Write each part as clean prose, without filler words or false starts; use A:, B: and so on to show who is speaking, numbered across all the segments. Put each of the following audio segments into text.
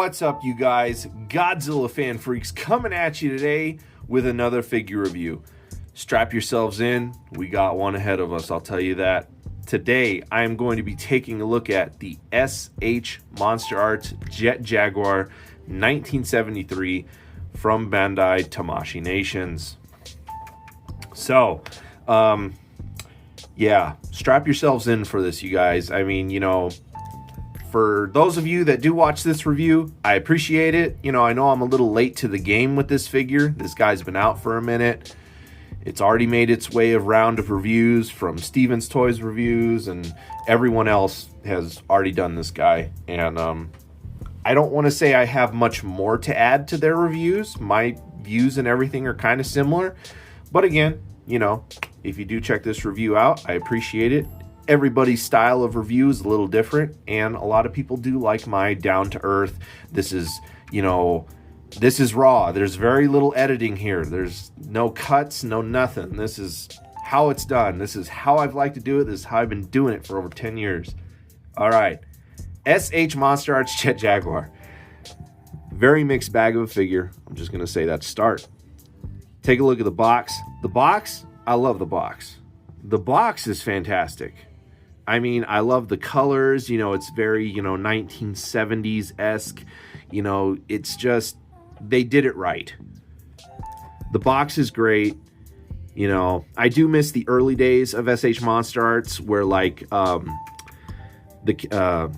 A: What's up, you guys? Godzilla fan freaks coming at you today with another figure review. Strap yourselves in. We got one ahead of us, I'll tell you that. Today, I am going to be taking a look at the SH Monsterarts Jet Jaguar 1973 from Bandai Tamashii Nations. So, yeah, strap yourselves in for this, you guys. I mean, you know, for those of you that do watch this review, I appreciate it. You know, I know I'm a little late to the game with this figure. This guy's been out for a minute. It's already made its way a round of reviews from Steven's Toys Reviews, and everyone else has already done this guy. And I don't want to say I have much more to add to their reviews. My views and everything are kind of similar. But again, you know, if you do check this review out, I appreciate it. Everybody's style of review is a little different, and a lot of people do like my down-to-earth. This is, you know, this is raw. There's very little editing here. There's no cuts, no nothing. This is how it's done. This is how I've liked to do it. This is how I've been doing it for over 10 years. All right. SH Monsterarts Jet Jaguar. Very mixed bag of a figure. I'm just going to say that to start. Take a look at the box. The box, I love the box. The box is fantastic. I mean, I love the colors. You know, it's very, you know, 1970s-esque. You know, it's just, they did it right. The box is great. You know, I do miss the early days of SH Monsterarts where, like, the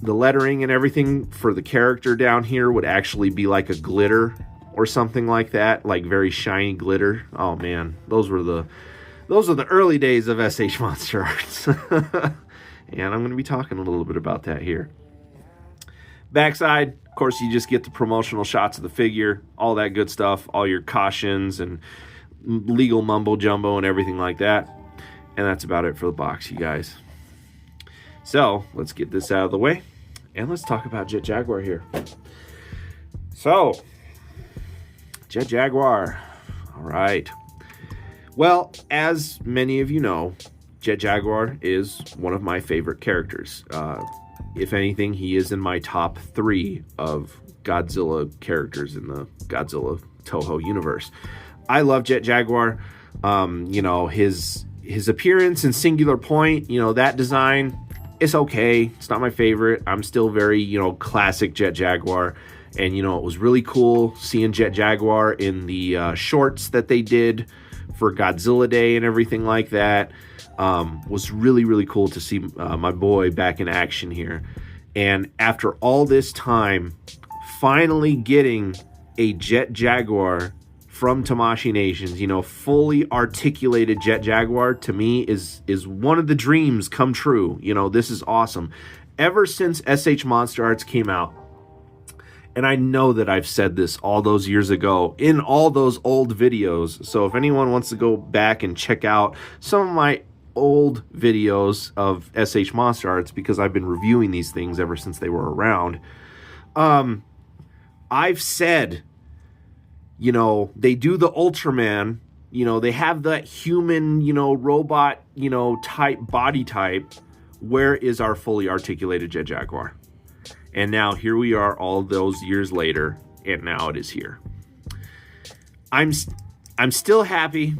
A: lettering and everything for the character down here would actually be like a glitter or something like that, like very shiny glitter. Oh man, those were the early days of SH Monsterarts. And I'm going to be talking a little bit about that here. Backside, of course, you just get the promotional shots of the figure, all that good stuff, all your cautions and legal mumbo jumbo and everything like that. And that's about it for the box, you guys. So let's get this out of the way and let's talk about Jet Jaguar here. So, Jet Jaguar. All right. Well, as many of you know, Jet Jaguar is one of my favorite characters. If anything, he is in my top 3 of Godzilla characters in the Godzilla Toho universe. I love Jet Jaguar. You know, his appearance and Singular Point, you know, that design, it's okay. It's not my favorite. I'm still very, you know, classic Jet Jaguar. And, you know, it was really cool seeing Jet Jaguar in the shorts that they did for Godzilla Day and everything like that. Was really, really cool to see my boy back in action here. And after all this time, finally getting a Jet Jaguar from Tamashii Nations, you know, fully articulated Jet Jaguar, to me is one of the dreams come true. You know, this is awesome. Ever since SH Monsterarts came out, and I know that I've said this all those years ago in all those old videos. So if anyone wants to go back and check out some of my old videos of SH Monsterarts, because I've been reviewing these things ever since they were around, I've said, you know, they do the Ultraman, you know, they have that human, you know, robot, you know, type body type. Where is our fully articulated Jet Jaguar? And now here we are all those years later, and now it is here. I'm still happy,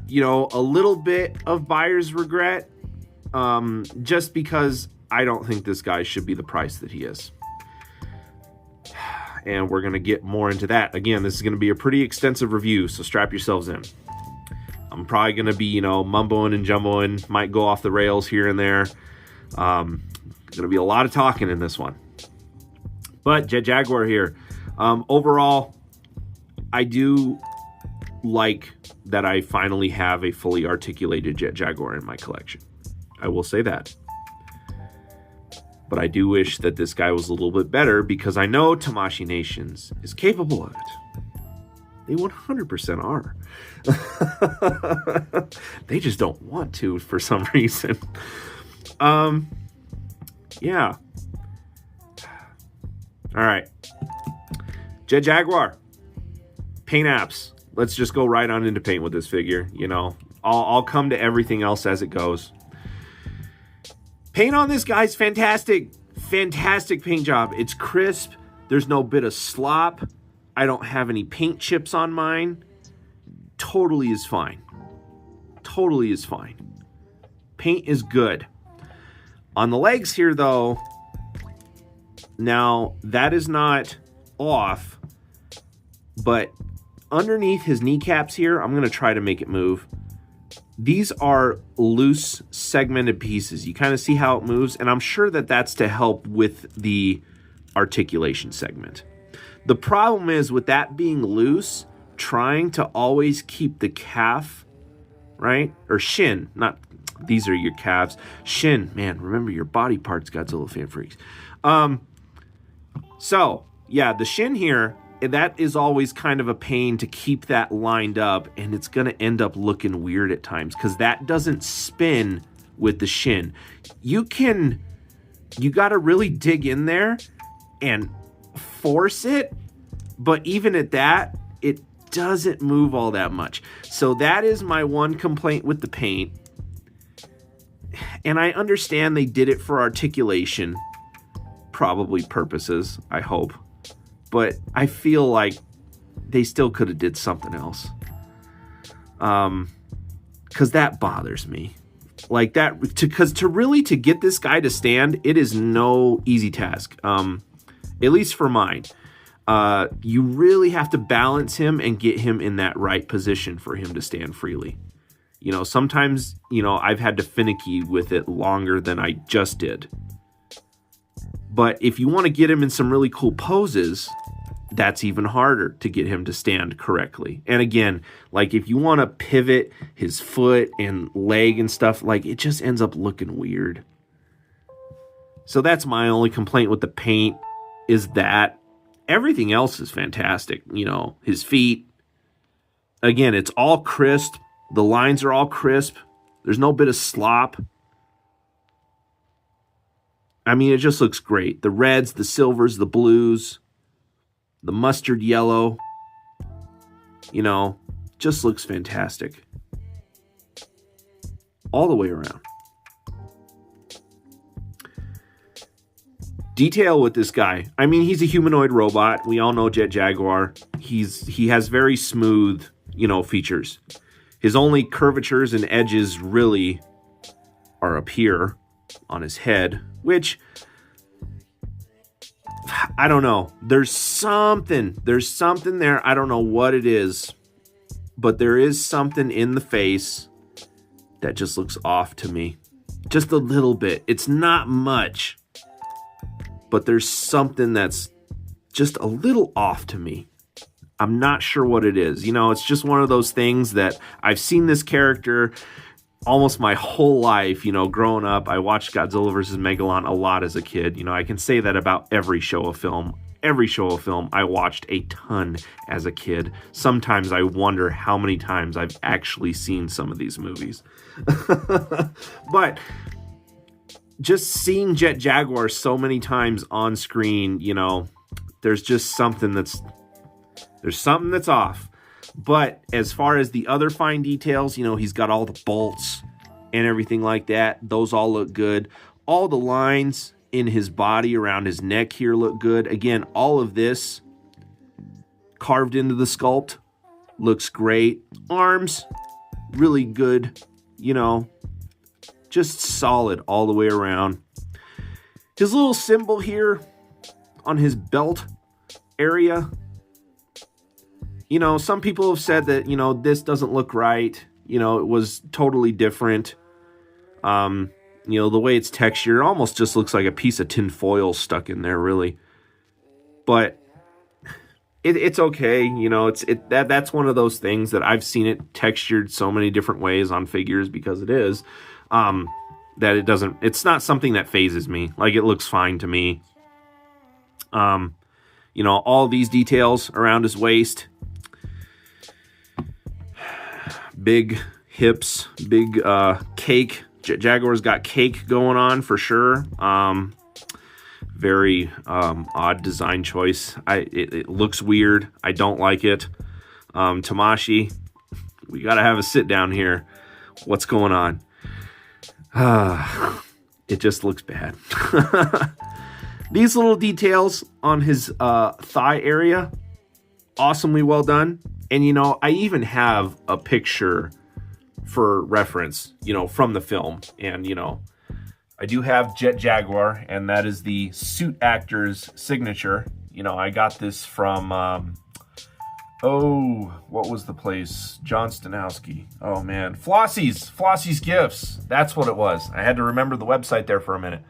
A: you know, a little bit of buyer's regret, just because I don't think this guy should be the price that he is. And we're going to get more into that. Again, this is going to be a pretty extensive review, so strap yourselves in. I'm probably going to be, you know, mumboing and jumboing, might go off the rails here and there. Going to be a lot of talking in this one. But Jet Jaguar here. Overall, I do like that I finally have a fully articulated Jet Jaguar in my collection. I will say that. But I do wish that this guy was a little bit better, because I know Tamashii Nations is capable of it. They 100% are. They just don't want to for some reason. Yeah. All right. Jet Jaguar. Paint apps. Let's just go right on into paint with this figure. You know, I'll come to everything else as it goes. Paint on this guy's fantastic. Fantastic paint job. It's crisp. There's no bit of slop. I don't have any paint chips on mine. Totally is fine. Totally is fine. Paint is good. On the legs here, though, now that is not off, but underneath his kneecaps here, I'm going to try to make it move. These are loose segmented pieces. You kind of see how it moves, and I'm sure that that's to help with the articulation segment. The problem is with that being loose, trying to always keep the calf, right? Or shin, not these are your calves. Shin, man, remember your body parts, Godzilla fan freaks. So, yeah, the shin here, that is always kind of a pain to keep that lined up, and it's going to end up looking weird at times because that doesn't spin with the shin. You got to really dig in there and force it, but even at that, it doesn't move all that much. So that is my one complaint with the paint. And I understand they did it for articulation, probably purposes, I hope. But I feel like they still could have did something else. Because that bothers me. Like that, because to get this guy to stand, it is no easy task. At least for mine. You really have to balance him and get him in that right position for him to stand freely. You know, sometimes, I've had to finicky with it longer than I just did. But if you want to get him in some really cool poses, that's even harder to get him to stand correctly. And again, like if you want to pivot his foot and leg and stuff, like it just ends up looking weird. So that's my only complaint with the paint is that everything else is fantastic. His feet, again, it's all crisp. The lines are all crisp. There's no bit of slop. I mean, it just looks great. The reds, the silvers, the blues, the mustard yellow, just looks fantastic. All the way around. Detail with this guy. I mean, he's a humanoid robot. We all know Jet Jaguar. He has very smooth, features. His only curvatures and edges really are up here on his head, which I don't know. There's something there. I don't know what it is, but there is something in the face that just looks off to me. Just a little bit. It's not much, but there's something that's just a little off to me. I'm not sure what it is. It's just one of those things that I've seen this character almost my whole life. Growing up, I watched Godzilla vs. Megalon a lot as a kid. I can say that about every show of film. Every show of film I watched a ton as a kid. Sometimes I wonder how many times I've actually seen some of these movies. But just seeing Jet Jaguar so many times on screen, there's just something that's off. But as far as the other fine details, he's got all the bolts and everything like that. Those all look good. All the lines in his body around his neck here look good. Again, all of this carved into the sculpt looks great. Arms, really good, just solid all the way around. His little symbol here on his belt area, some people have said that, this doesn't look right. It was totally different. The way it's textured, it almost just looks like a piece of tin foil stuck in there, really. But it's okay. That's one of those things that I've seen it textured so many different ways on figures because it is, that it's not something that phases me. Like, it looks fine to me. All these details around his waist, big hips, big cake. Jaguar's got cake going on for sure. Very odd design choice. It looks weird. I don't like it. Tamashi, we gotta have a sit down here. What's going on? It just looks bad. These little details on his thigh area, awesomely well done. And, you know, I even have a picture for reference, you know, from the film. And, you know, I do have Jet Jaguar, and that is the suit actor's signature. You know, I got this from, what was the place? John Stanowski. Oh, man. Flossie's Gifts. That's what it was. I had to remember the website there for a minute.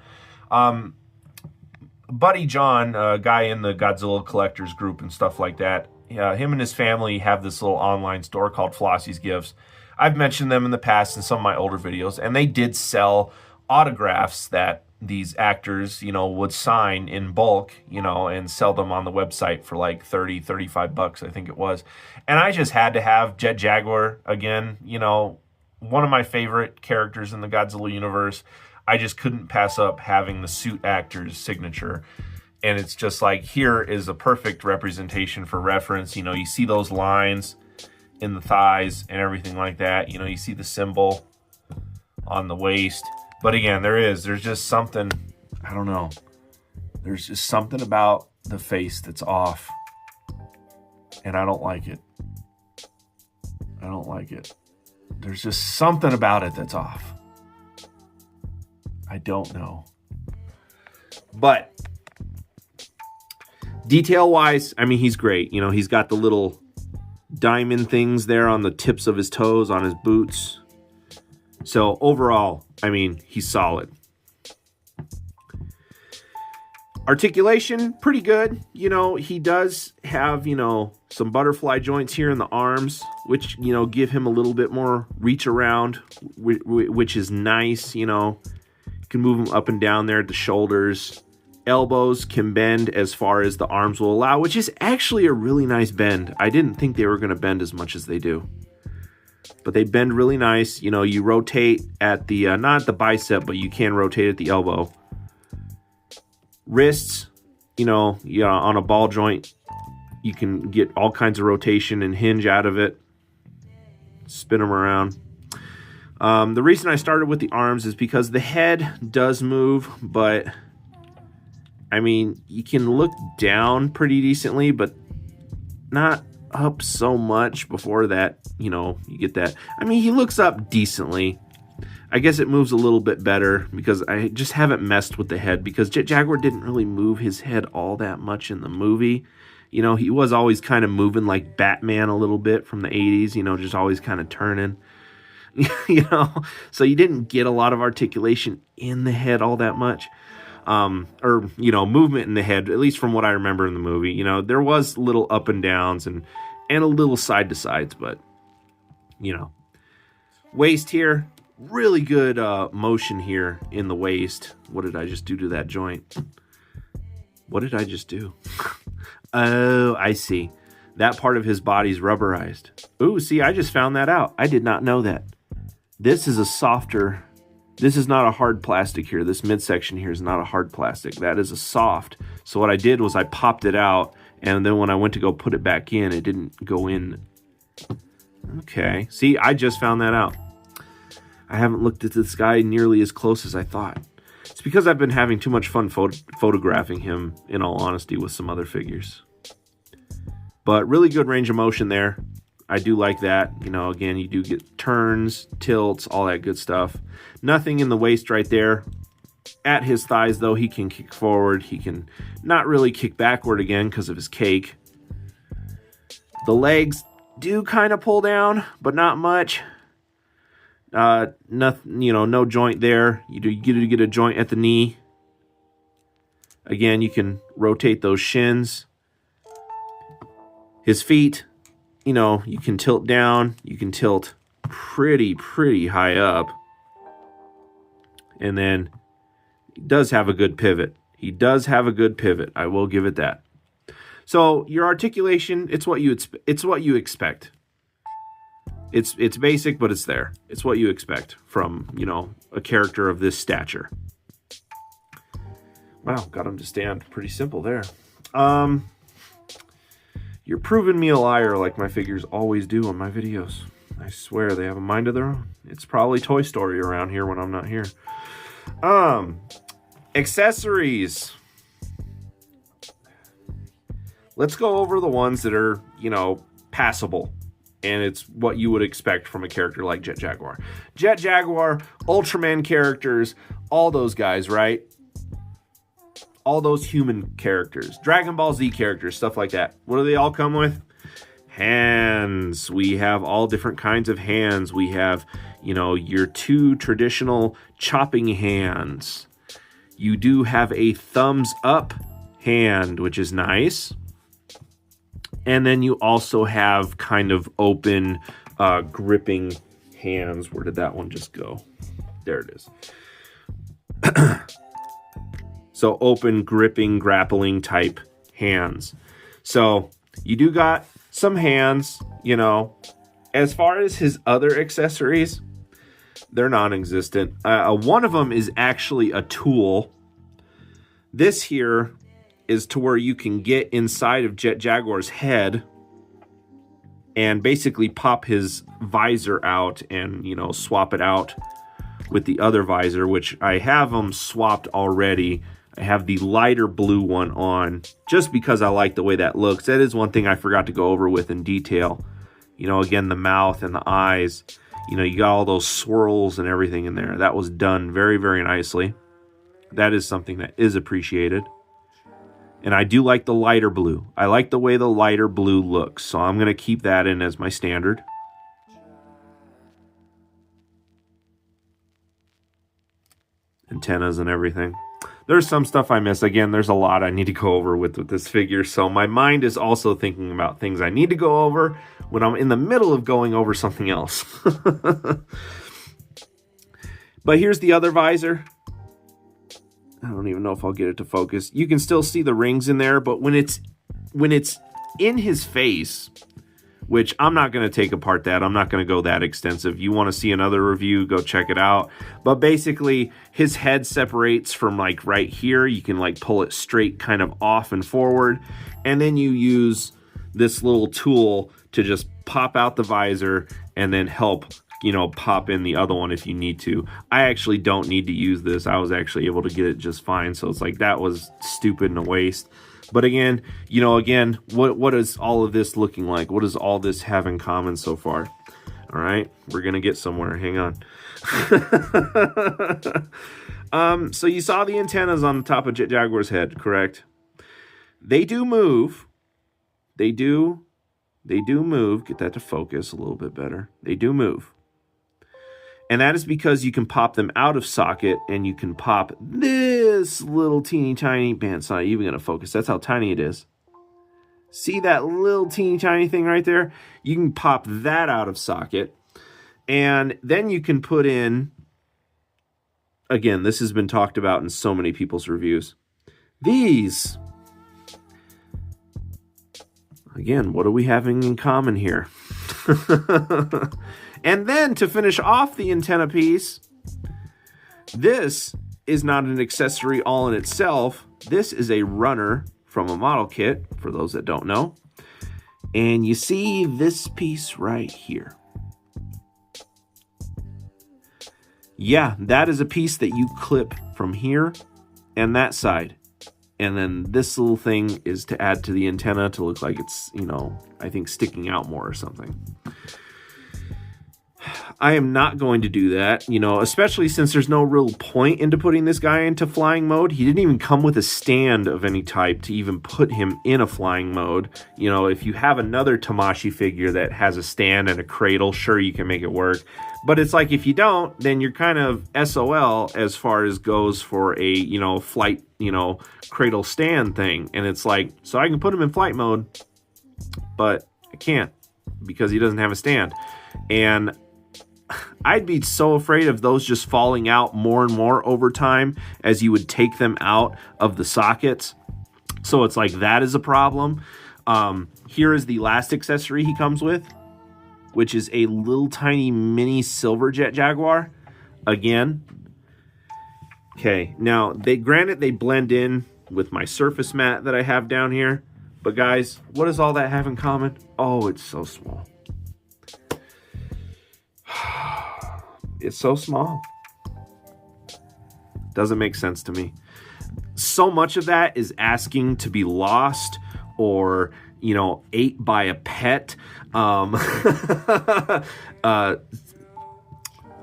A: Buddy John, a guy in the Godzilla collectors group and stuff like that, him and his family have this little online store called Flossie's Gifts. I've mentioned them in the past in some of my older videos, and they did sell autographs that these actors, you know, would sign in bulk, you know, and sell them on the website for like 30, 35 bucks, I think it was. And I just had to have Jet Jaguar again, you know, one of my favorite characters in the Godzilla universe. I just couldn't pass up having the suit actor's signature. And it's just like, here is a perfect representation for reference. You know, you see those lines in the thighs and everything like that. You know, you see the symbol on the waist. But again, there's just something, I don't know. There's just something about the face that's off. And I don't like it. I don't like it. There's just something about it that's off. I don't know. But detail-wise, I mean, he's great. You know, he's got the little diamond things there on the tips of his toes, on his boots. So overall, I mean, he's solid. Articulation, pretty good. You know, he does have, you know, some butterfly joints here in the arms, which, you know, give him a little bit more reach around, which is nice. You know, you can move him up and down there at the shoulders. Elbows can bend as far as the arms will allow, which is actually a really nice bend. I didn't think they were going to bend as much as they do. But they bend really nice. You know, you rotate at the, not at the bicep, but you can rotate at the elbow. Wrists, you know, on a ball joint, you can get all kinds of rotation and hinge out of it. Spin them around. The reason I started with the arms is because the head does move, but I mean, you can look down pretty decently, but not up so much before that, you know, you get that. I mean, he looks up decently. I guess it moves a little bit better because I just haven't messed with the head, because Jet Jaguar didn't really move his head all that much in the movie. You know, he was always kind of moving like Batman a little bit from the 80s, you know, just always kind of turning, you know, so you didn't get a lot of articulation in the head all that much. Or, you know, movement in the head, at least from what I remember in the movie. You know, there was little up and downs and a little side to sides, but, you know. Waist here, really good motion here in the waist. What did I just do to that joint? What did I just do? Oh, I see. That part of his body's rubberized. Ooh, see, I just found that out. I did not know that. This is a softer... This is not a hard plastic here. This midsection here is not a hard plastic. That is a soft. So what I did was I popped it out, and then when I went to go put it back in, it didn't go in. Okay. See, I just found that out. I haven't looked at this guy nearly as close as I thought. It's because I've been having too much fun photographing him, in all honesty, with some other figures. But really good range of motion there. I do like that. You know, again, you do get turns, tilts, all that good stuff. Nothing in the waist right there. At his thighs, though, he can kick forward. He can not really kick backward again because of his cake. The legs do kind of pull down, but not much. Nothing, you know, no joint there. You get a joint at the knee. Again, you can rotate those shins. His feet, you know, you can tilt down. You can tilt pretty high up. And then he does have a good pivot. He does have a good pivot. I will give it that. So your articulation, it's what you expect. It's basic, but it's there. It's what you expect from, you know, a character of this stature. Wow, got him to stand pretty simple there. You're proving me a liar like my figures always do on my videos. I swear they have a mind of their own. It's probably Toy Story around here when I'm not here. Accessories. let's go over the ones that are, passable. And it's what you would expect from a character like Jet Jaguar. Jet Jaguar, Ultraman characters, all those guys, right? All those human characters. Dragon Ball Z characters, stuff like that. What do they all come with? Hands. We have all different kinds of hands. We have, your 2 traditional chopping hands. You do have a thumbs up hand, which is nice. And then you also have kind of open gripping hands. Where did that one just go? There it is. So open gripping, grappling type hands. So you do got some hands, As far as his other accessories, they're non-existent. One of them is actually a tool. This here is to where you can get inside of Jet Jaguar's head and basically pop his visor out and, swap it out with the other visor, which I have them swapped already. I have the lighter blue one on just because I like the way that looks. That is one thing I forgot to go over with in detail. Again, the mouth and the eyes, you got all those swirls and everything in there. That was done very, very nicely. That is something that is appreciated. And I do like the lighter blue. I like the way the lighter blue looks. So I'm going to keep that in as my standard. Antennas and everything. There's some stuff I miss. Again, there's a lot I need to go over with this figure. So my mind is also thinking about things I need to go over when I'm in the middle of going over something else. But here's the other visor. I don't even know if I'll get it to focus. You can still see the rings in there, but when it's in his face, which I'm not going to take apart that. I'm not going to go that extensive. You want to see another review, go check it out. But basically, his head separates from like right here. You can like pull it straight kind of off and forward. And then you use this little tool to just pop out the visor and then help pop in the other one if you need to. I actually don't need to use this. I was actually able to get it just fine. So it's like that was stupid and a waste. But again, what is all of this looking like? What does all this have in common so far? All right, we're going to get somewhere. Hang on. So you saw the antennas on the top of Jet Jaguar's head, correct? They do move. They do move. Get that to focus a little bit better. They do move. And that is because you can pop them out of socket and you can pop this little teeny tiny, man, it's not even going to focus. That's how tiny it is. See that little teeny tiny thing right there? You can pop that out of socket. And then you can put in, again, this has been talked about in so many people's reviews. These. Again, what are we having in common here? And then to finish off the antenna piece, this is not an accessory all in itself. This is a runner from a model kit, for those that don't know. And you see this piece right here. Yeah, that is a piece that you clip from here and that side. And then this little thing is to add to the antenna to look like it's, I think sticking out more or something. I am not going to do that, especially since there's no real point into putting this guy into flying mode. He didn't even come with a stand of any type to even put him in a flying mode. If you have another Tamashii figure that has a stand and a cradle, sure, you can make it work. But it's like, if you don't, then you're kind of SOL as far as goes for a, flight, cradle stand thing. And it's like, so I can put him in flight mode, but I can't because he doesn't have a stand. And I'd be so afraid of those just falling out more and more over time as you would take them out of the sockets. So it's like that is a problem. Here is the last accessory he comes with, which is a little tiny mini silver Jet Jaguar. Again. Okay, now they blend in with my surface mat that I have down here. But guys, what does all that have in common? Oh, it's so small. It's so small. Doesn't make sense to me. So much of that is asking to be lost or, you know, ate by a pet,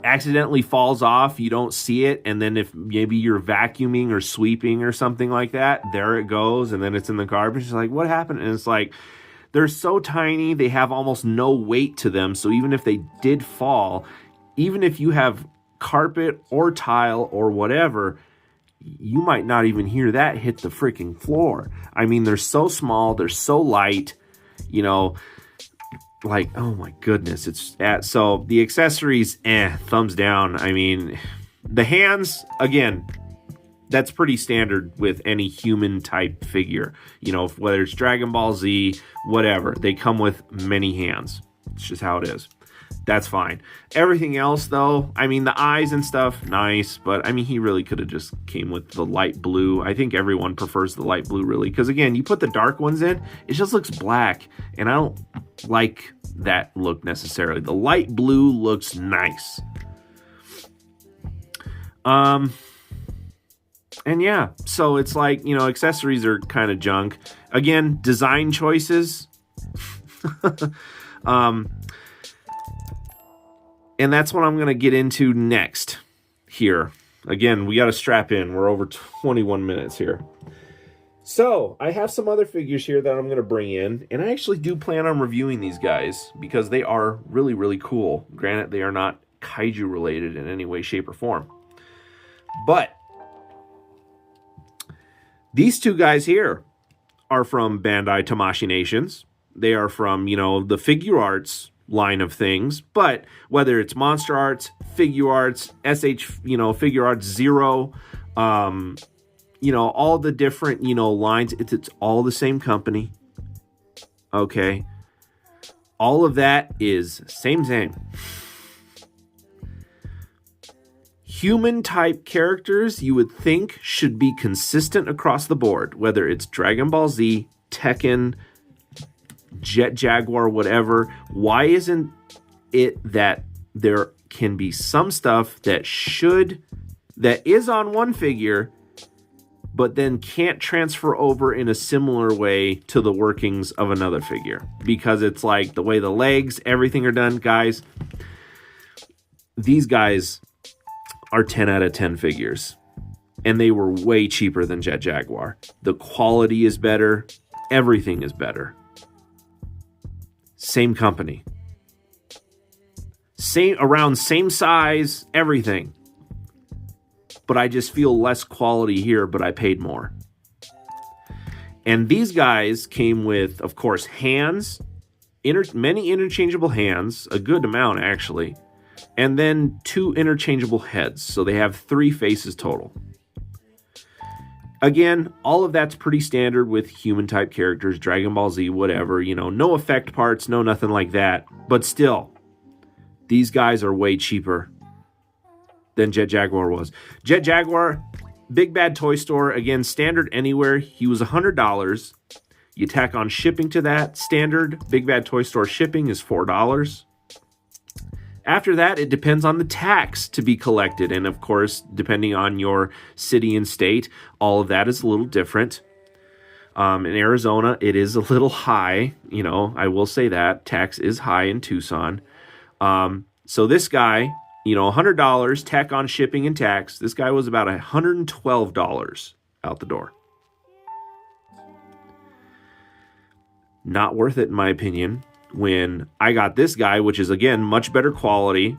A: accidentally falls off, you don't see it, and then if maybe you're vacuuming or sweeping or something like that, there it goes, and then it's in the garbage. It's like, what happened? And it's like, they're so tiny, they have almost no weight to them, so even if they did fall, even if you have carpet or tile or whatever, you might not even hear that hit the freaking floor. I mean, they're so small, they're so light, you know, like, oh my goodness. So the accessories, thumbs down. I mean, the hands, again, that's pretty standard with any human type figure, you know, whether it's Dragon Ball Z, whatever, they come with many hands. It's just how it is. That's fine. Everything else, though, I mean, the eyes and stuff, nice. But, I mean, he really could have just came with the light blue. I think everyone prefers the light blue, really. Because, again, you put the dark ones in, it just looks black. And I don't like that look necessarily. The light blue looks nice. And, yeah. So, it's like, you know, accessories are kind of junk. Again, design choices. And that's what I'm going to get into next here. Again, we got to strap in. We're over 21 minutes here. So, I have some other figures here that I'm going to bring in. And I actually do plan on reviewing these guys because they are really, really cool. Granted, they are not kaiju related in any way, shape, or form. But these two guys here are from Bandai Tamashii Nations. They are from, you know, the Figure Arts line of things, but whether it's Monster Arts, Figure Arts, you know, Figure Arts Zero, you know, all the different, you know, lines, it's all the same company. Okay. All of that is same. Human type characters you would think should be consistent across the board, whether it's Dragon Ball Z, Tekken, Jet Jaguar, whatever. Why isn't it that there can be some stuff that is on one figure, but then can't transfer over in a similar way to the workings of another figure? Because it's like the way the legs, everything are done, guys. These guys are 10 out of 10 figures, and they were way cheaper than Jet Jaguar. The quality is better. Everything is better. Same company. Same size, everything. But I just feel less quality here, but I paid more. And these guys came with, of course, hands, many interchangeable hands, a good amount actually, and then 2 interchangeable heads. So they have 3 faces total. Again, all of that's pretty standard with human-type characters, Dragon Ball Z, whatever. You know, no effect parts, no nothing like that. But still, these guys are way cheaper than Jet Jaguar was. Jet Jaguar, Big Bad Toy Store, again, standard anywhere. He was $100. You tack on shipping to that. Standard Big Bad Toy Store shipping is $4. After that, it depends on the tax to be collected. And of course, depending on your city and state, all of that is a little different. In Arizona, it is a little high. You know, I will say that. Tax is high in Tucson. So this guy, you know, $100, tack on shipping and tax. This guy was about $112 out the door. Not worth it, in my opinion. When I got this guy, which is, again, much better quality,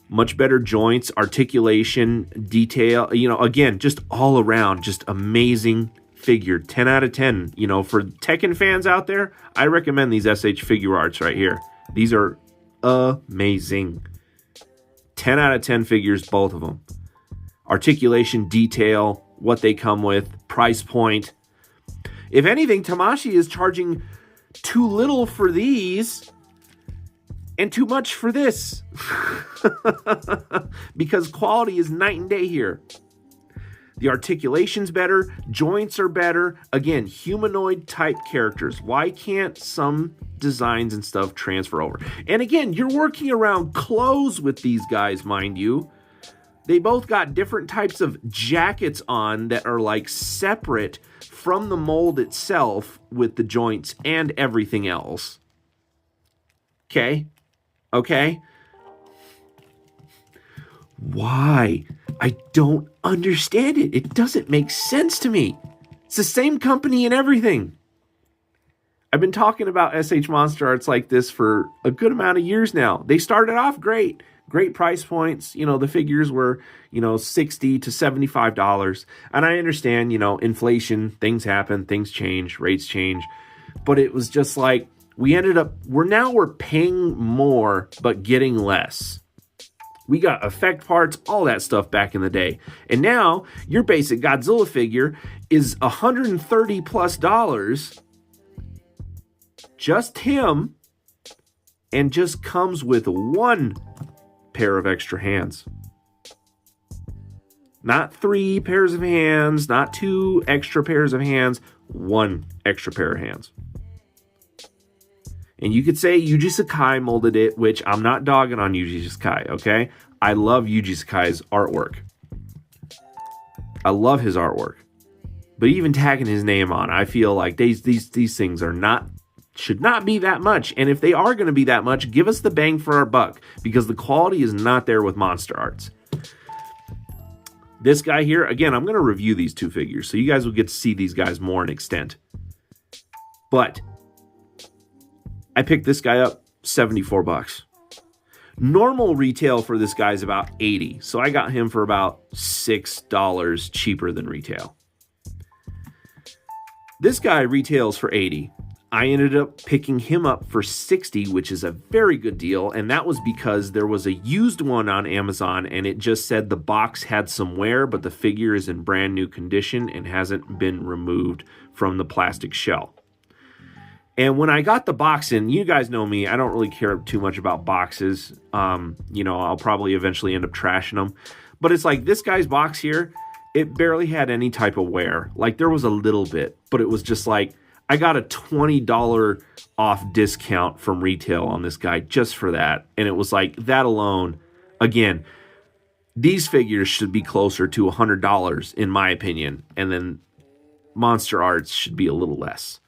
A: much better joints, articulation, detail, you know, again, just all around, just amazing figure. 10 out of 10. You know, for Tekken fans out there, I recommend these SH Figure Arts right here. These are amazing. 10 out of 10 figures, both of them. Articulation, detail, what they come with, price point. If anything, Tamashii is charging too little for these and too much for this. Because quality is night and day here. The articulation's better, joints are better. Again, humanoid type characters. Why can't some designs and stuff transfer over? And again, you're working around clothes with these guys, mind you. They both got different types of jackets on that are like separate from the mold itself with the joints and everything else. Okay? Okay? Why? I don't understand it. It doesn't make sense to me. It's the same company and everything. I've been talking about SH Monsterarts like this for a good amount of years now. They started off great. Great price points. The figures were, $60 to $75. And I understand, inflation, things happen, things change, rates change. But it was just like, we're paying more, but getting less. We got effect parts, all that stuff back in the day. And now your basic Godzilla figure is $130 plus, just him, and just comes with one pair of extra hands. Not 3 pairs of hands, not 2 extra pairs of hands, 1 extra pair of hands. And you could say Yuji Sakai molded it, which I'm not dogging on Yuji Sakai, okay? I love Yuji Sakai's artwork. I love his artwork. But even tagging his name on, I feel like these things should not be that much. And if they are going to be that much, give us the bang for our buck, because the quality is not there with Monsterarts. This guy here, again, I'm going to review these 2 figures, so you guys will get to see these guys more in extent. But I picked this guy up $74. Normal retail for this guy is about $80, so I got him for about $6 cheaper than retail. This guy retails for $80. I ended up picking him up for $60, which is a very good deal, and that was because there was a used one on Amazon, and it just said the box had some wear, but the figure is in brand new condition and hasn't been removed from the plastic shell. And when I got the box in, you guys know me, I don't really care too much about boxes. I'll probably eventually end up trashing them. But it's like this guy's box here, it barely had any type of wear. Like there was a little bit, but it was just like, I got a $20 off discount from retail on this guy just for that. And it was like that alone. Again, these figures should be closer to $100 in my opinion. And then Monsterarts should be a little less.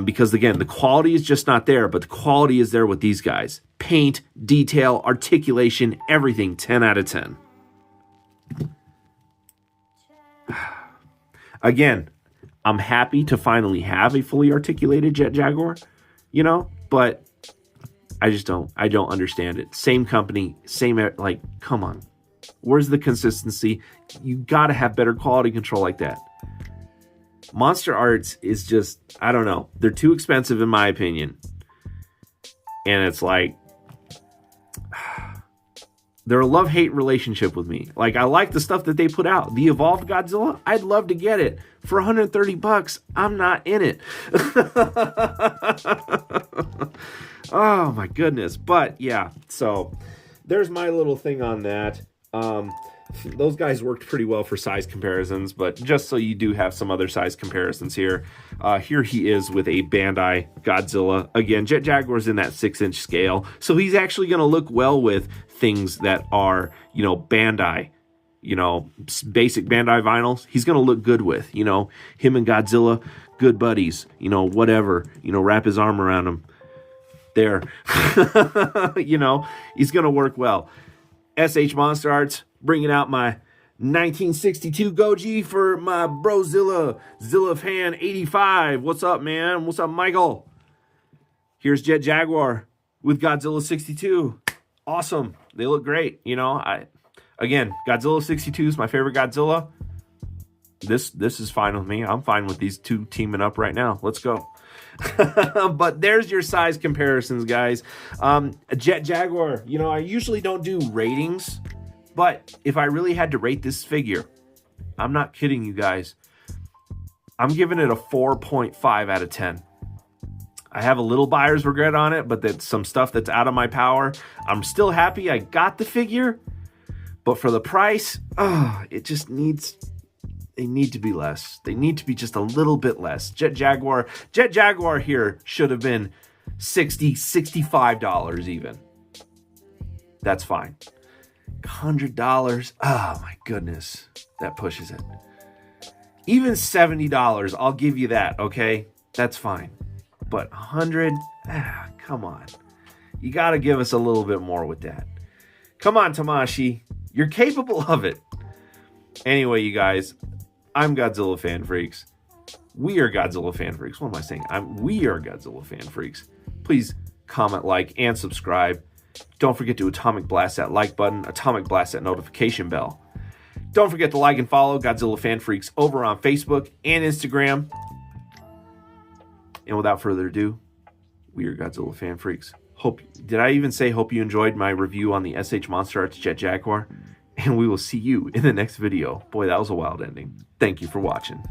A: Because again, the quality is just not there, but the quality is there with these guys. Paint, detail, articulation, everything 10 out of 10. Again, I'm happy to finally have a fully articulated Jet Jaguar, but I don't understand it. Same company, come on. Where's the consistency? You got to have better quality control like that. Monsterarts is just, I don't know. They're too expensive in my opinion. And it's like, they're a love-hate relationship with me. Like, I like the stuff that they put out. The Evolved Godzilla, I'd love to get it. For $130, I'm not in it. Oh, my goodness. But, yeah, so there's my little thing on that. Those guys worked pretty well for size comparisons, but just so you do have some other size comparisons here. Here he is with a Bandai Godzilla. Again, Jet Jaguar's in that 6-inch scale, so he's actually going to look well with things that are, Bandai, basic Bandai vinyls. He's going to look good with, him and Godzilla, good buddies, whatever, wrap his arm around him. There, he's going to work well. SH Monsterarts, bringing out my 1962 Goji for my bro Zilla fan 85. What's up, man? What's up, Michael? Here's Jet Jaguar with Godzilla 62. Awesome. They look great. Again, Godzilla 62 is my favorite Godzilla. This is fine with me. I'm fine with these two teaming up right now. Let's go. But there's your size comparisons, guys. Jet Jaguar, I usually don't do ratings, but if I really had to rate this figure, I'm not kidding you guys, I'm giving it a 4.5 out of 10. I have a little buyer's regret on it, but that's some stuff that's out of my power. I'm still happy I got the figure, but for the price, they need to be less. They need to be just a little bit less. Jet Jaguar here should have been $60, $65 even. That's fine. $100. Oh my goodness. That pushes it. Even $70, I'll give you that, okay? That's fine. But 100, come on. You got to give us a little bit more with that. Come on, Tamashi. You're capable of it. Anyway, you guys, I'm Godzilla Fan Freaks. We are Godzilla Fan Freaks. What am I saying? We are Godzilla Fan Freaks. Please comment, like, and subscribe. Don't forget to atomic blast that like button, atomic blast that notification bell. Don't forget to like and follow Godzilla Fan Freaks over on Facebook and Instagram. And without further ado, we are Godzilla Fan Freaks. Did I even say hope you enjoyed my review on the SH Monsterarts Jet Jaguar? And we will see you in the next video. Boy, that was a wild ending. Thank you for watching.